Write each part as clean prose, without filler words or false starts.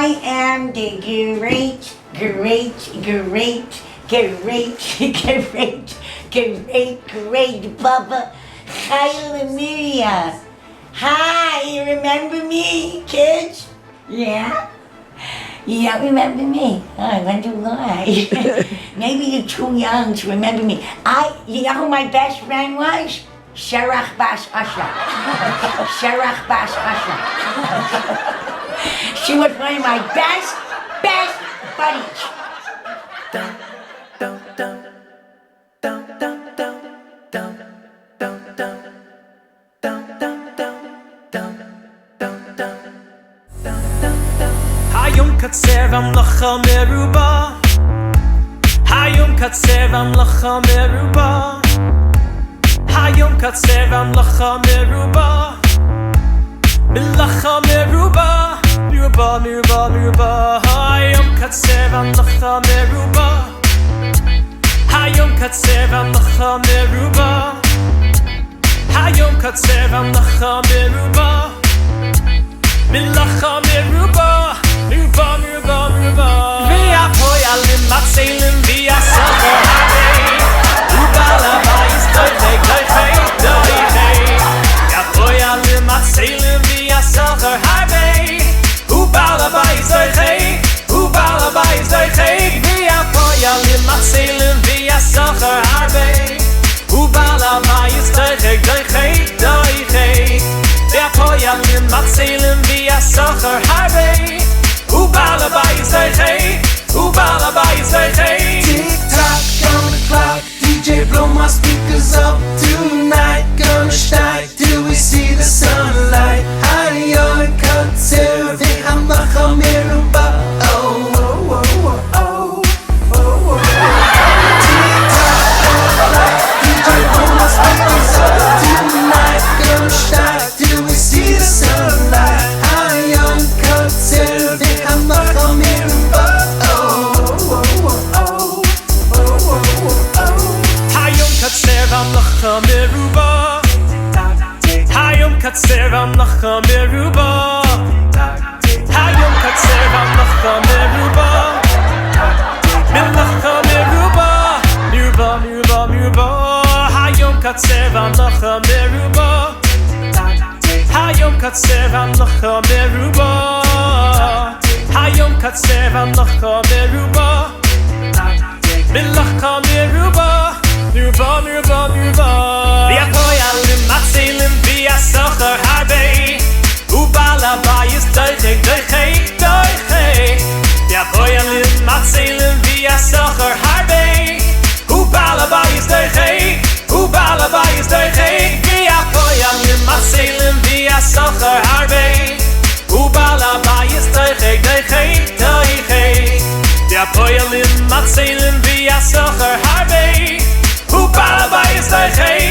I am the great Baba Chayil. Hi, you remember me, kids? Yeah? You don't remember me? Oh, I wonder why. Maybe you're too young to remember me. You know who my best friend was? Sherach Bas Asha. Sherach Bas Asha. She was one of my best buddies. Hayom katsev amlacha meruba. Hayom katsev amlacha meruba. Hayom katsev amlacha meruba. Milacha meruba. Meruba. Hayom katsev amlacha meruba. Hayom katsev amlacha meruba. Hayom katsev amlacha meruba. Milacha meruba. Via poyalim matzelim via summer harvey. Ubala bayis doichei. Via poyalim matzelim via summer harvey. Ubala bayis doichei. Via poyalim matzelim via summer harvey. Ubala bayis doichei. Via poyalim matzelim via summer harvey. Ubala bayis doichei. Tick tock on the clock, DJ blow my speakers up tonight. Gonna shine till we see the sunlight. Hayon katsev amlacha meruba. Oh. Tick tock on the clock, DJ blow my speakers up tonight. Gonna shine till we see the sunlight. Hayon katsev amlacha meruba. Hayom katsev amlacha meruba. Hayom katsev amlacha meruba. Milacha meruba. Hayom katsev amlacha meruba. Hayom katsev amlacha meruba. Hayom katsev amlacha meruba. Milacha meruba. Via poyalim matzelim via socher harvey. Ubala bayis doichei. Via poyalim matzelim via socher harvey. Ubala bayis doichei. Via poyalim matzelim via socher harvey. Ubala bayis doichei. Via poyalim matzelim via socher harvey. Ubala bayis doichei.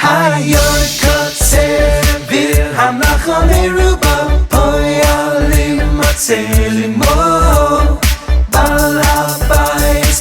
Hayon katsev amlacha meruba. Poyalim matzelim mo. Bala bayis.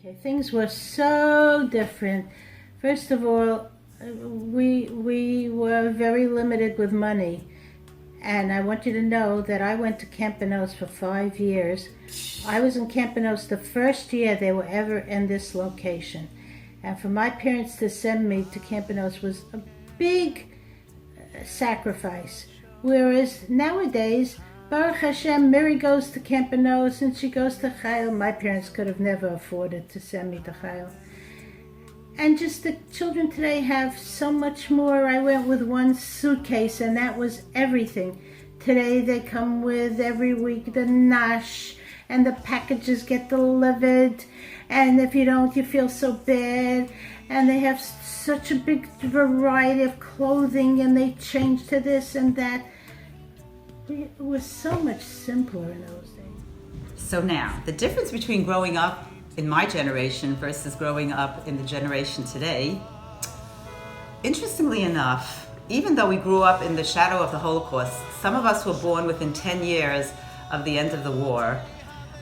Okay, things were so different. First of all, we were very limited with money. And I want you to know that I went to Campinos for 5 years. I was in Campinos the first year they were ever in this location. And for my parents to send me to Campinos was a big sacrifice. Whereas nowadays, Baruch Hashem, Miri goes to Campinos and she goes to Chayil. My parents could have never afforded to send me to Chayil. And just the children today have so much more. I went with one suitcase and that was everything. Today they come with every week the nash and the packages get delivered. And if you don't, you feel so bad. And they have such a big variety of clothing and they change to this and that. It was so much simpler in those days. So now, the difference between growing up in my generation versus growing up in the generation today, interestingly enough, even though we grew up in the shadow of the Holocaust, some of us were born within 10 years of the end of the war,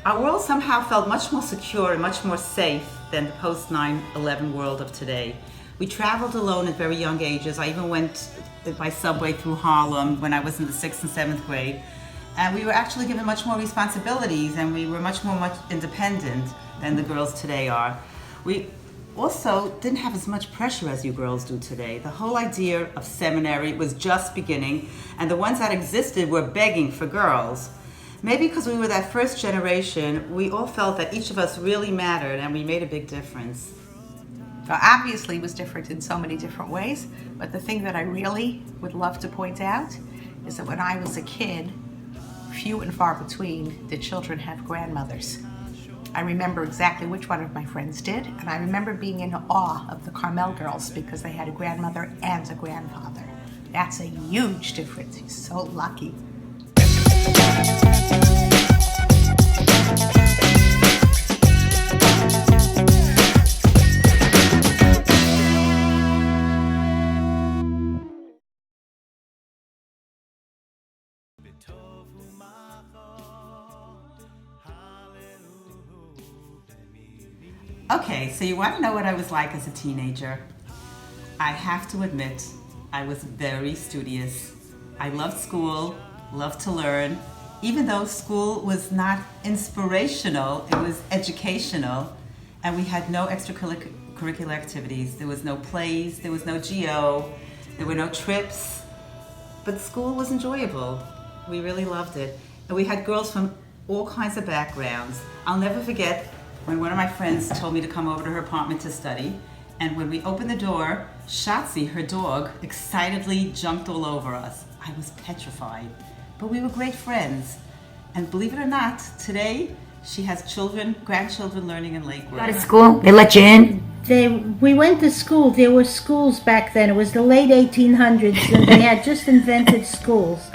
our world somehow felt much more secure and much more safe than the post 9/11 world of today. We traveled alone at very young ages. I even went by subway through Harlem when I was in the 6th and 7th grade. And we were actually given much more responsibilities and we were much independent than the girls today are. We also didn't have as much pressure as you girls do today. The whole idea of seminary was just beginning and the ones that existed were begging for girls. Maybe because we were that first generation, we all felt that each of us really mattered and we made a big difference. Well, obviously it was different in so many different ways, but the thing that I really would love to point out is that when I was a kid, few and far between did children have grandmothers. I remember exactly which one of my friends did, and I remember being in awe of the Carmel girls because they had a grandmother and a grandfather. That's a huge difference. He's so lucky. Okay, so you want to know what I was like as a teenager? I have to admit, I was very studious. I loved school, loved to learn. Even though school was not inspirational, it was educational, and we had no extracurricular activities. There was no plays, there was no GO, there were no trips, but school was enjoyable. We really loved it. And we had girls from all kinds of backgrounds. I'll never forget when one of my friends told me to come over to her apartment to study, and when we opened the door, Shatzi, her dog, excitedly jumped all over us. I was petrified, but we were great friends. And believe it or not, today she has grandchildren learning in Lakewood. Out of school, they let you in? We went to school. There were schools back then. It was the late 1800s, and they had just invented schools.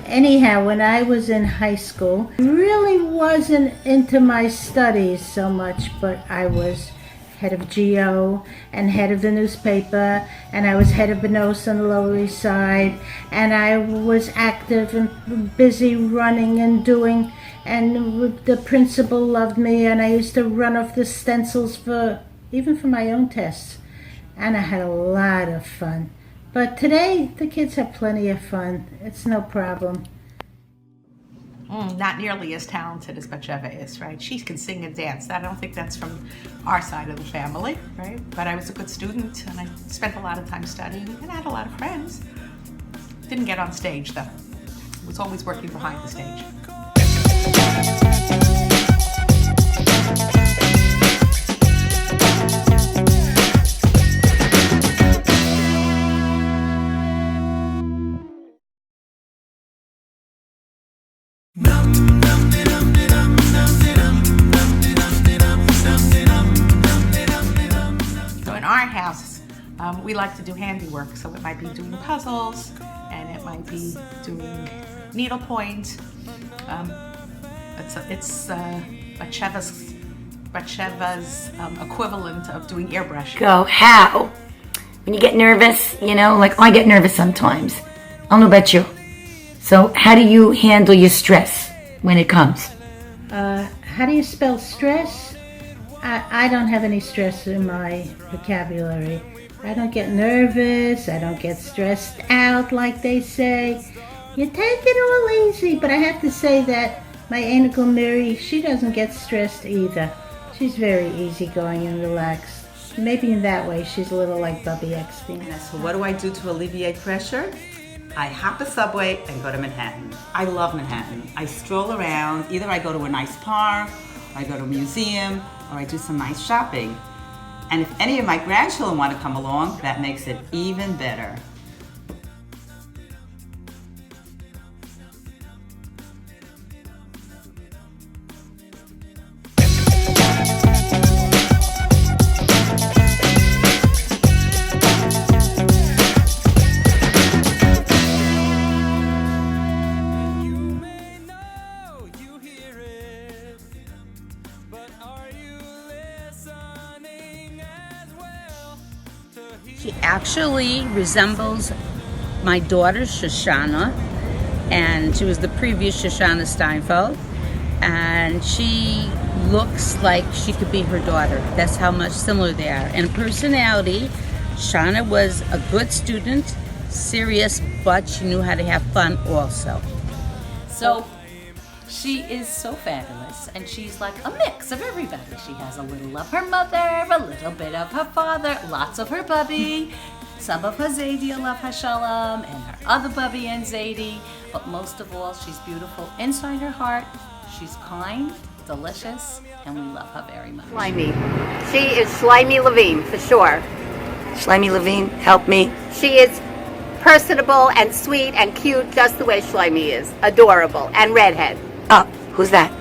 Anyhow, when I was in high school, I really wasn't into my studies so much, but I was head of GO and head of the newspaper, and I was head of Benos on the Lower East Side, and I was active and busy running and doing, and the principal loved me, and I used to run off the stencils even for my own tests, and I had a lot of fun. But today, the kids have plenty of fun. It's no problem. Not nearly as talented as Batsheva is, right? She can sing and dance. I don't think that's from our side of the family, right? But I was a good student, and I spent a lot of time studying, and I had a lot of friends. Didn't get on stage, though. Was always working behind the stage. So in our house, we like to do handiwork. So it might be doing puzzles, and it might be doing needlepoint. It's Batsheva's equivalent of doing airbrush. Go, how? When you get nervous, like I get nervous sometimes. I don't know about you. So how do you handle your stress when it comes? How do you spell stress? I don't have any stress in my vocabulary. I don't get nervous. I don't get stressed out like they say. You take it all easy, but I have to say that my Aunt Uncle Mary, she doesn't get stressed either. She's very easygoing and relaxed. Maybe in that way, she's a little like Bubby Eckstein. So what do I do to alleviate pressure? I hop a subway and go to Manhattan. I love Manhattan. I stroll around. Either I go to a nice park, or I go to a museum, or I do some nice shopping. And if any of my grandchildren want to come along, that makes it even better. She actually resembles my daughter Shoshana, and she was the previous Shoshana Steinfeld, and she looks like she could be her daughter. That's how much similar they are. And personality, Shana was a good student, serious, but she knew how to have fun also. So she is so fabulous, and she's like a mix of everybody. She has a little of her mother, a little bit of her father, lots of her bubby, some of her Zadie, Alav Hashalom, and her other bubby and Zadie. But most of all, she's beautiful inside her heart. She's kind, delicious, and we love her very much. Slimy. She is Slimy Levine, for sure. Slimy Levine, help me. She is personable and sweet and cute, just the way Slimy is. Adorable. And redhead. Oh, who's that?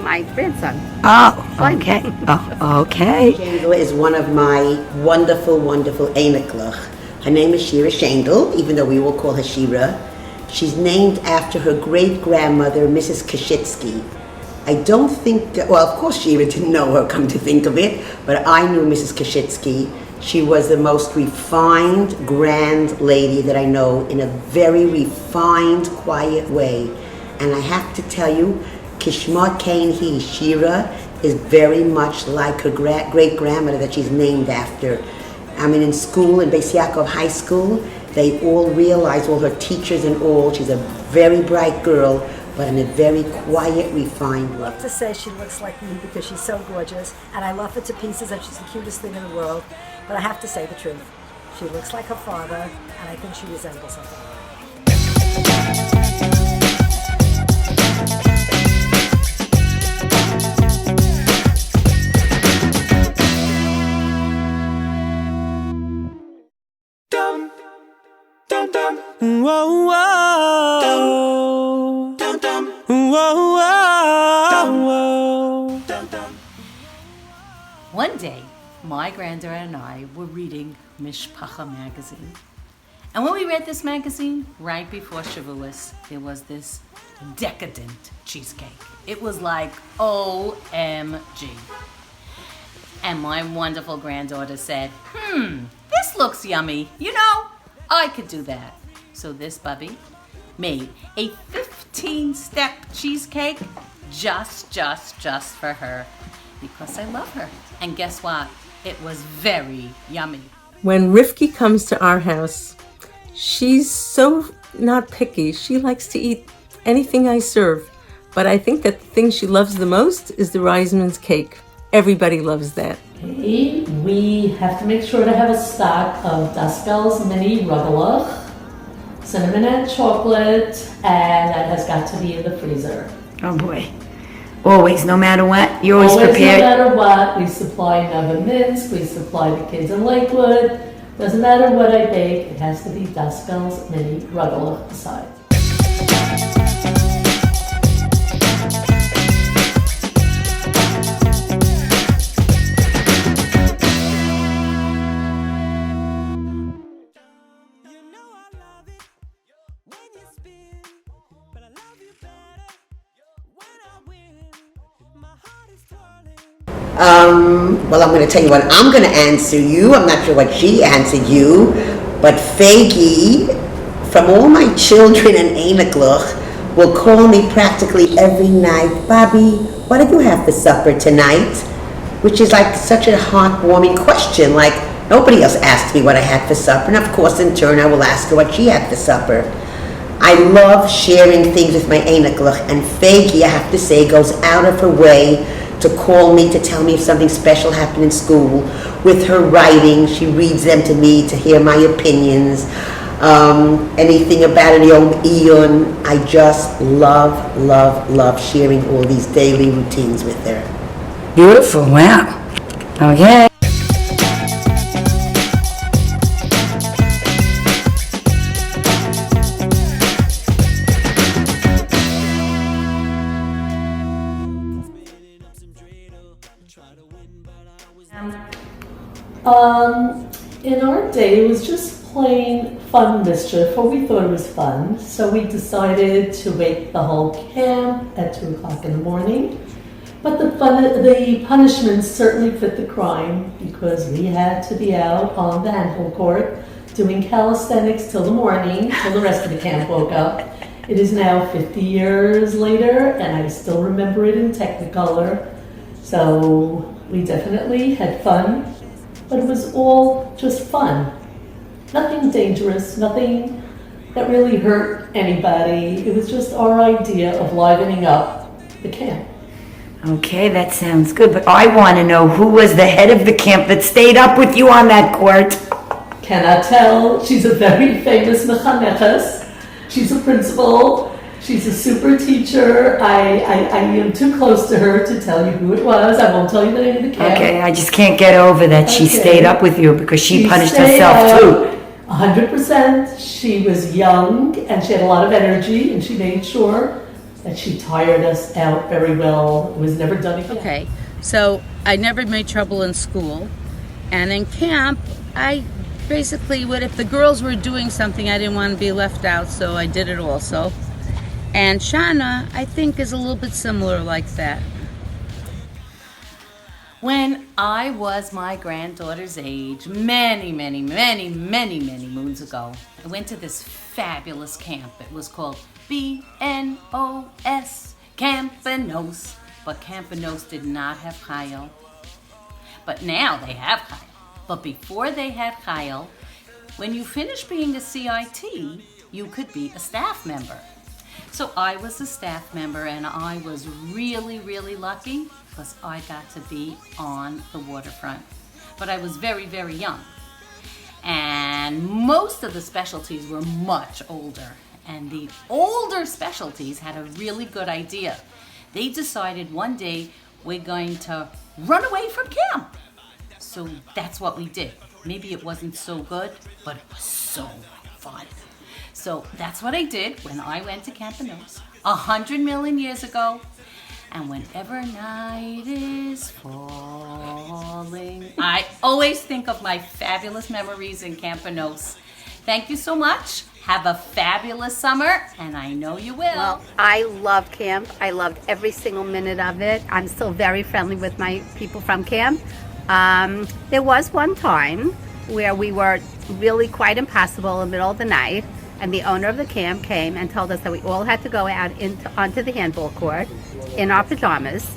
My grandson. Oh, Slimy. okay. Oh, okay. Shendel is one of my wonderful, wonderful Einiklach. Her name is Shira Shendel, even though we will call her Shira. She's named after her great-grandmother, Mrs. Kashitsky. I don't think, well, of course Shira didn't know her, come to think of it, but I knew Mrs. Kashitsky. She was the most refined, grand lady that I know, in a very refined, quiet way. And I have to tell you, Kishma Kane he, Shira, is very much like her great-grandmother that she's named after. I mean, in school, in Beis Yaakov High School, they all realize, all her teachers and all, she's a very bright girl, but in a very quiet, refined way. I love to say she looks like me because she's so gorgeous, and I love her to pieces, and she's the cutest thing in the world. But I have to say the truth. She looks like her father, and I think she resembles her father. Dum, dum, dum, whoa, whoa, dum, dum, whoa, whoa, whoa, dum, dum. One day, my granddaughter and I were reading Mishpacha magazine. And when we read this magazine, right before Shavuos, there was this decadent cheesecake. It was like OMG. And my wonderful granddaughter said, this looks yummy. You know, I could do that. So this bubby made a 15-step cheesecake just for her, because I love her. And guess what? It was very yummy. When Rivki comes to our house, she's so not picky. She likes to eat anything I serve. But I think that the thing she loves the most is the Reisman's cake. Everybody loves that. We have to make sure to have a stock of Duskel's mini rugelach, cinnamon and chocolate, and that has got to be in the freezer. Oh boy. Always, no matter what, you're always prepared. No matter what, we supply Neva Minsk, we supply the kids in Lakewood. Doesn't matter what I bake, it has to be Duskel's mini rugelach beside. Well, I'm going to tell you what I'm going to answer you. I'm not sure what she answered you, but Faggy, from all my children and Einiklach, will call me practically every night. Bobby, what did you have for supper tonight? which is like such a heartwarming question. Like, nobody else asked me what I had for supper, and of course in turn I will ask her what she had for supper. I love sharing things with my Einiglach, and Faggy, I have to say, goes out of her way to call me, to tell me if something special happened in school. With her writing, she reads them to me to hear my opinions. Anything about an Yom Iyun. I just love, love, love sharing all these daily routines with her. Beautiful, wow. Okay. In our day, it was just plain fun mischief, or we thought it was fun. So we decided to wake the whole camp at 2 o'clock in the morning. But the punishments certainly fit the crime, because we had to be out on the handball court doing calisthenics till the morning, till the rest of the camp woke up. It is now 50 years later, and I still remember it in Technicolor. So we definitely had fun. But it was all just fun. Nothing dangerous, nothing that really hurt anybody. It was just our idea of livening up the camp. Okay, that sounds good, but I want to know who was the head of the camp that stayed up with you on that court. Cannot tell. She's a very famous mechaneches. She's a principal. She's a super teacher. I am too close to her to tell you who it was. I won't tell you the name of the camp. Okay, I just can't get over that she Okay. stayed up with you because she punished stayed herself up too. 100%. She was young and she had a lot of energy, and she made sure that she tired us out very well. It was never done again. Okay, so I never made trouble in school, and in camp, I basically would, if the girls were doing something, I didn't want to be left out, so I did it also. And Shana, I think, is a little bit similar like that. When I was my granddaughter's age, many moons ago, I went to this fabulous camp. It was called BNOS, Campanos. But Campanos did not have Chayil. But now they have Chayil. But before they had Chayil, when you finished being a CIT, you could be a staff member. So I was a staff member, and I was really lucky because I got to be on the waterfront. But I was very young. And most of the specialties were much older. And the older specialties had a really good idea. They decided one day we're going to run away from camp. So that's what we did. Maybe it wasn't so good, but it was so fun. So that's what I did when I went to Campanos 100 million years ago. And whenever night is falling, I always think of my fabulous memories in Campanos. Thank you so much. Have a fabulous summer, and I know you will. Well, I loved camp. I loved every single minute of it. I'm still very friendly with my people from camp. There was one time where we were really quite impassable in the middle of the night, and the owner of the camp came and told us that we all had to go out onto the handball court in our pajamas,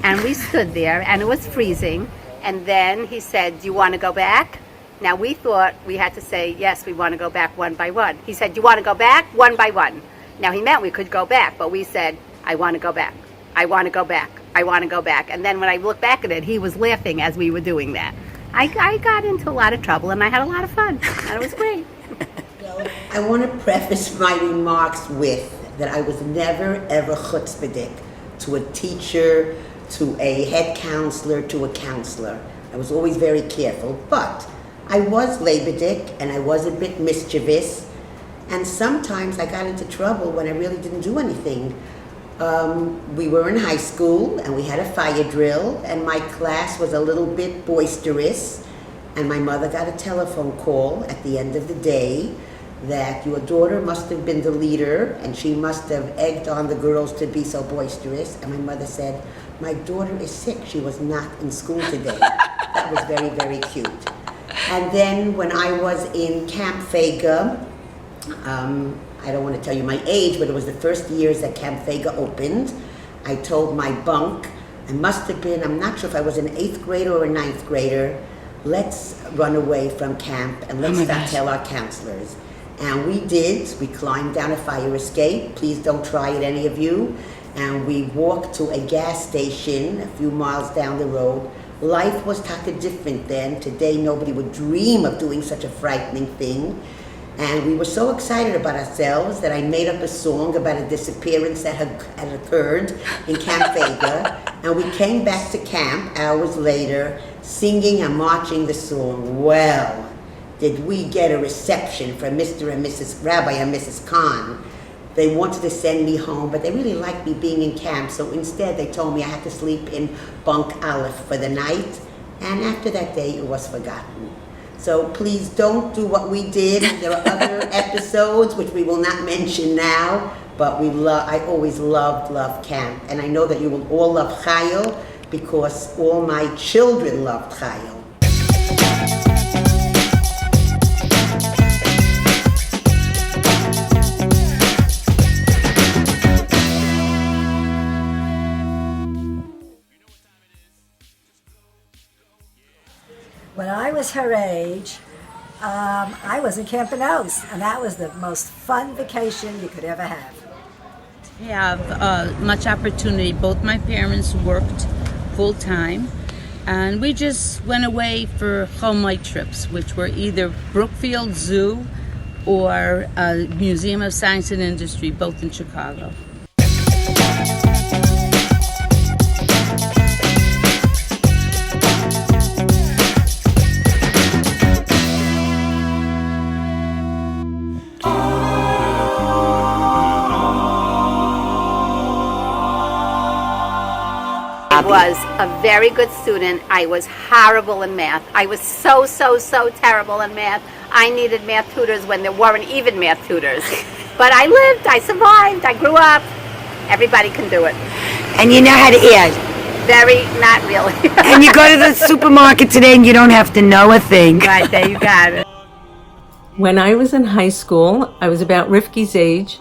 and we stood there, and it was freezing, and then he said, "Do you want to go back?" Now we thought we had to say, yes, we want to go back one by one. He said, "Do you want to go back one by one?" Now he meant we could go back, but we said, "I want to go back. I want to go back. I want to go back." And then when I looked back at it, he was laughing as we were doing that. I got into a lot of trouble, and I had a lot of fun, and it was great. I want to preface my remarks with that I was never ever chutzpahdik to a teacher, to a head counselor, to a counselor. I was always very careful, but I was labedick and I was a bit mischievous, and sometimes I got into trouble when I really didn't do anything. We were in high school and we had a fire drill, and my class was a little bit boisterous, and my mother got a telephone call at the end of the day that your daughter must have been the leader and she must have egged on the girls to be so boisterous. And my mother said, "My daughter is sick. She was not in school today." That was very cute. And then when I was in Camp Fega, I don't want to tell you my age, but it was the first years that Camp Fega opened. I told my bunk, I must have been, I'm not sure if I was an 8th grader or a 9th grader. Let's run away from camp and let's not tell our counselors. And we did. We climbed down a fire escape. Please don't try it, any of you. And we walked to a gas station a few miles down the road. Life was totally different then. Today, nobody would dream of doing such a frightening thing. And we were so excited about ourselves that I made up a song about a disappearance that had occurred in Camp Vega. And we came back to camp hours later, singing and marching the song. Well, did we get a reception from Mr. and Mrs. Rabbi and Mrs. Khan. They wanted to send me home, but they really liked me being in camp, so instead they told me I had to sleep in bunk Aleph for the night, and after that day it was forgotten. So please don't do what we did. There are other episodes which we will not mention now, but I always loved camp, and I know that you will all love Chayil because all my children loved Chayil. When I was her age, I was in Camp Oaks, and that was the most fun vacation you could ever have. We have much opportunity. Both my parents worked full time, and we just went away for Chomai trips, which were either Brookfield Zoo or Museum of Science and Industry, both in Chicago. I was a very good student. I was horrible in math. I was so terrible in math. I needed math tutors when there weren't even math tutors. But I lived, I survived, I grew up. Everybody can do it. And you know how to eat. Very, not really. And you go to the supermarket today and you don't have to know a thing. Right, there you got it. When I was in high school, I was about Rifki's age.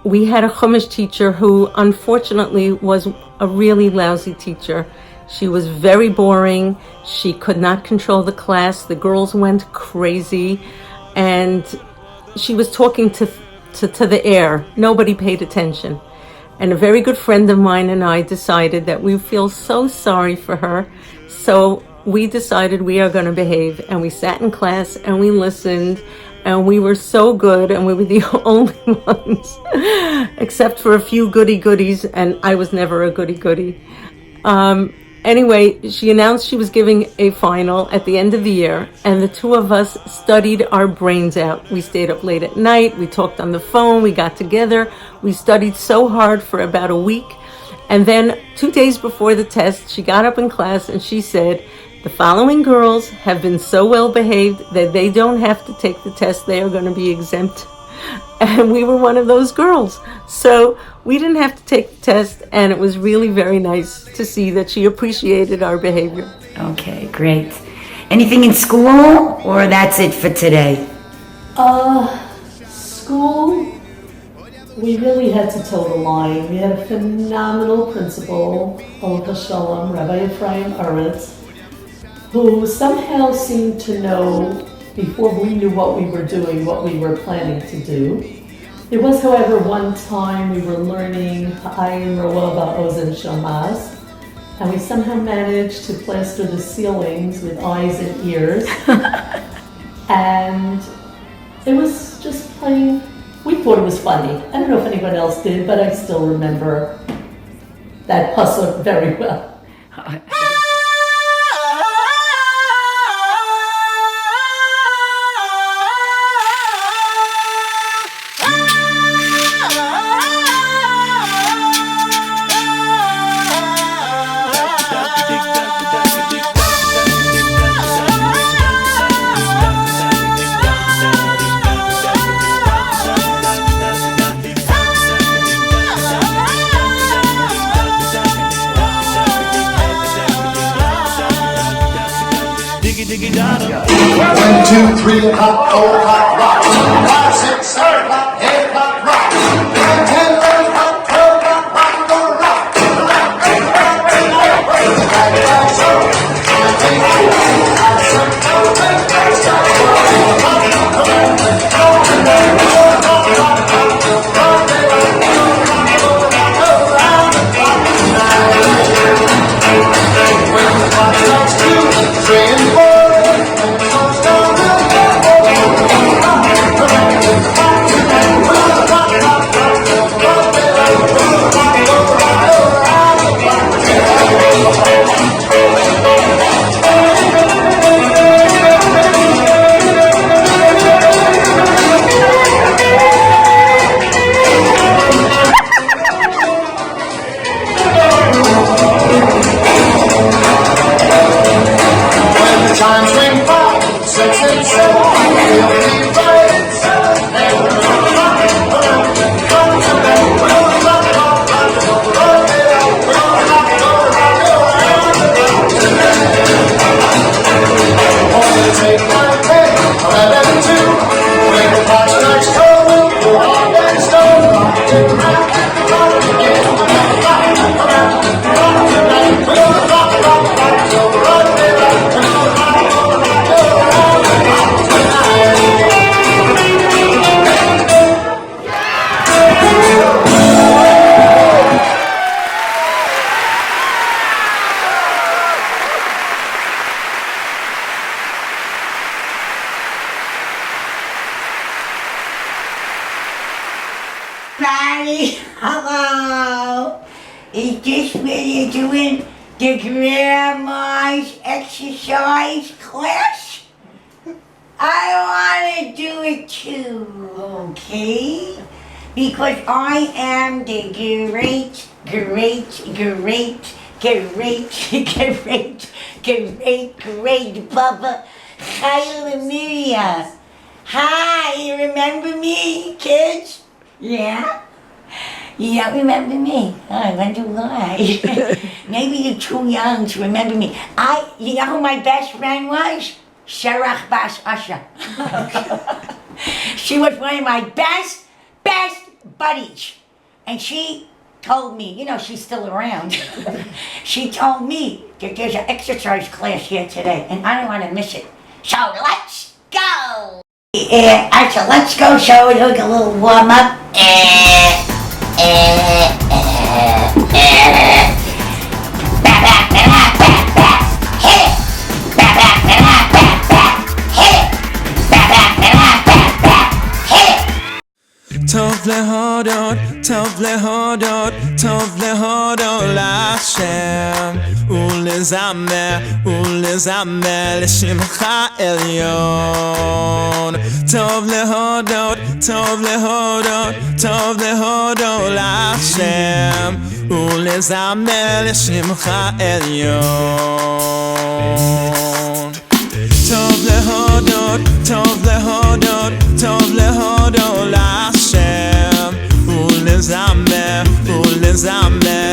We had a Chumash teacher who unfortunately was a really lousy teacher. She was very boring. She could not control the class. The girls went crazy. And she was talking to the air. Nobody paid attention. And a very good friend of mine and I decided that we feel so sorry for her. So we decided we are going to behave. And we sat in class and we listened. And we were so good, and we were the only ones, except for a few goodies, and I was never a goody. Anyway, she announced she was giving a final at the end of the year, and the two of us studied our brains out. We stayed up late at night, we talked on the phone, we got together, we studied so hard for about a week, and then 2 days before the test, she got up in class and she said, "The following girls have been so well behaved that they don't have to take the test. They are going to be exempt." And we were one of those girls. So we didn't have to take the test, and it was really very nice to see that she appreciated our behavior. Okay, great. Anything in school, or that's it for today? School, we really had to toe the line. We had a phenomenal principal, Olga Shalom, Rabbi Ephraim Aretz, who somehow seemed to know before we knew what we were doing, what we were planning to do. There was, however, one time we were learning Ha'ayin Roa Ba'oz and Shamaz, and we somehow managed to plaster the ceilings with eyes and ears. And it was just plain, we thought it was funny. I don't know if anyone else did, but I still remember that pasuk very well. One, two, three, hop, oh, hop, rock. 5, 6, 7, hop, 8, hop, rock. 9, 10, 11, hop, 12, hop, rock, rock, rock. Patty. Hello. Is this where you're doing the grandma's exercise class? I want to do it too, okay? Because I am the great Bubba Chayil. Hi, you remember me, kids? Yeah? You don't remember me? I wonder why. Maybe you're too young to remember me. You know who my best friend was? Sherach Bas Asha. She was one of my best buddies. And she told me, you know, she's still around. She told me that there's an exercise class here today, and I don't want to miss it. So let's go! So let's go, shall we do a little warm up? טוב להודות, טוב להודות, טוב להודות להשם ולזמר לשמך עליון. טוב להודות, טוב להודות, טוב להודות להשם ולזמר לשמך עליון. טוב להודות, טוב להודות, טוב להודות להשם ולזמר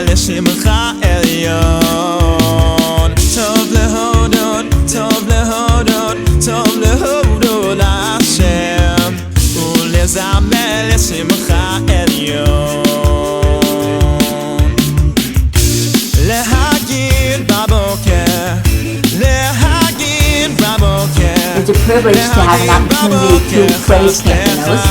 לשמך עליון. טוב להודות, טוב להודות, טוב להודות להשם ולזמר לשמך עליון. להגיד בבוקר, להגיד בבוקר. It's a privilege to have an opportunity to praise Campinos.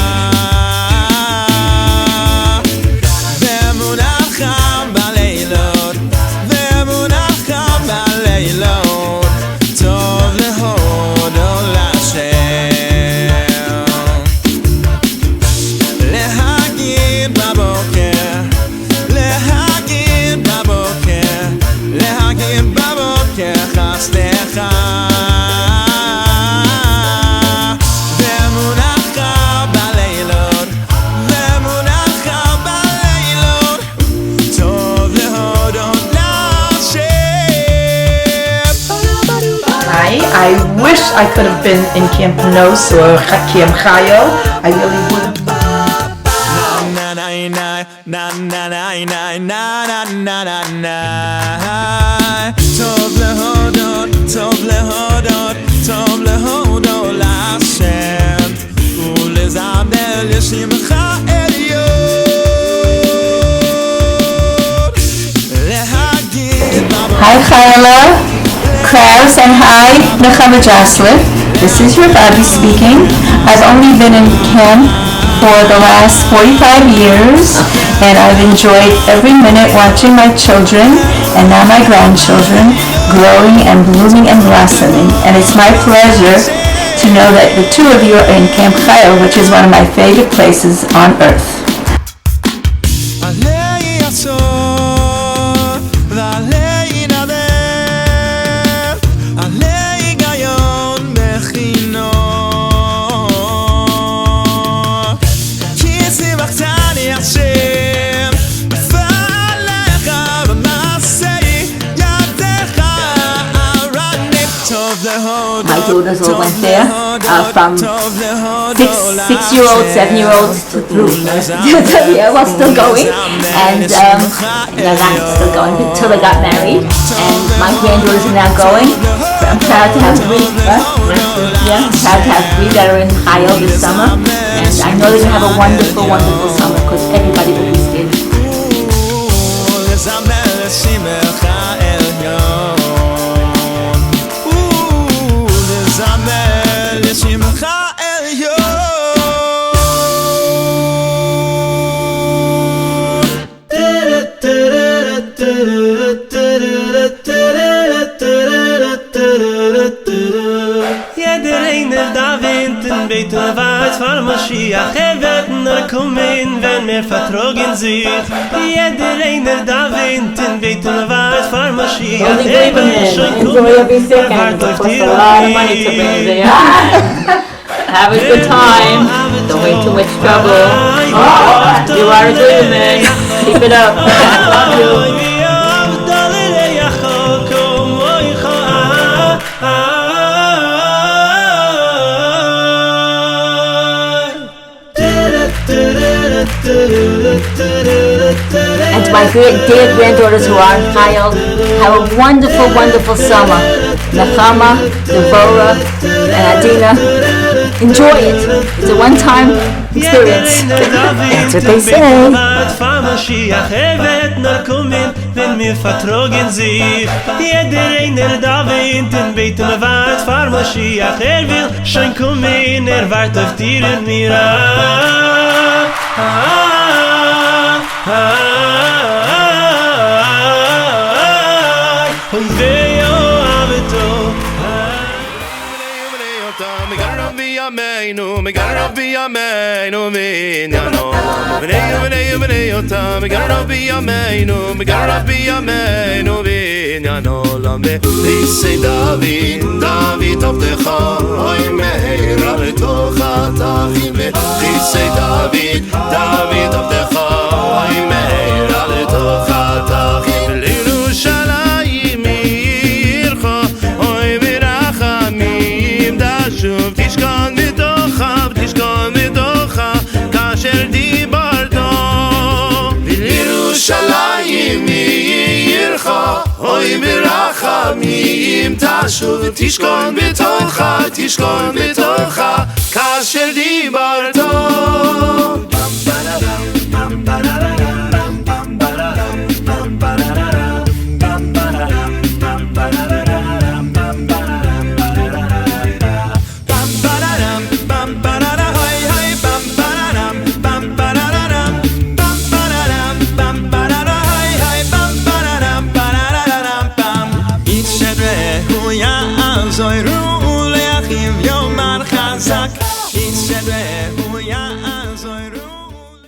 I wish I could have been in Camp Nos or Camp Chayil. I really would. טוב להודות, טוב להודות, טוב להודות להשם ולזמר לשמך עליון. להגיד Hi Chayla, Kraus, and hi Nechama Jaslip. This is your Bobby speaking. I've only been in camp for the last 45 years, and I've enjoyed every minute watching my children and now my grandchildren growing and blooming and blossoming. And it's my pleasure to know that the two of you are in Camp Chayil, which is one of my favorite places on earth. My daughters all went there, from 6-year-olds, 7-year-olds through, yeah, well, still going, and they're not still going until they got married, and my granddaughters are now going. So I'm proud to have three. I'm proud to have three that are in Chayil this summer, and I know they're gonna have a wonderful, wonderful summer because everybody will be scared. Jeder einer da winnt in Betel weiß, war Mashiach, wird nur kommen, wenn wir vertragen sich. Jeder einer da winnt in Beitel weit für Mashiach. Only Gleiberman, enjoy every second. It costs a lot of money to bring there. Have a good time. Don't make too much trouble. You are a Gleiberman. Keep it up. Love you. And to my dear granddaughters who are in Chayil, have a wonderful, wonderful summer. Nechama, Devorah, and Adina. Enjoy it. It's a one-time experience. That's what they say. Wenn mir vertragen sich jeder einer da winnt in Beitem wart fahr Mashiach will schon kommen wart auf dir in mir und wer avto me gotta be a man, oh me, no, no. Me gotta be a man, oh me gotta be a man, oh me, no, no. They say David, David of the Chai, me rale tocha tachim. They say David, David of the Chai, me rale tocha tachim. Yerushalayim yircha, oy mirachamim dashuv tishkan. Yerushalayim yircha, oy mirachamim tashuv tishkon betocha, kasher dibarta.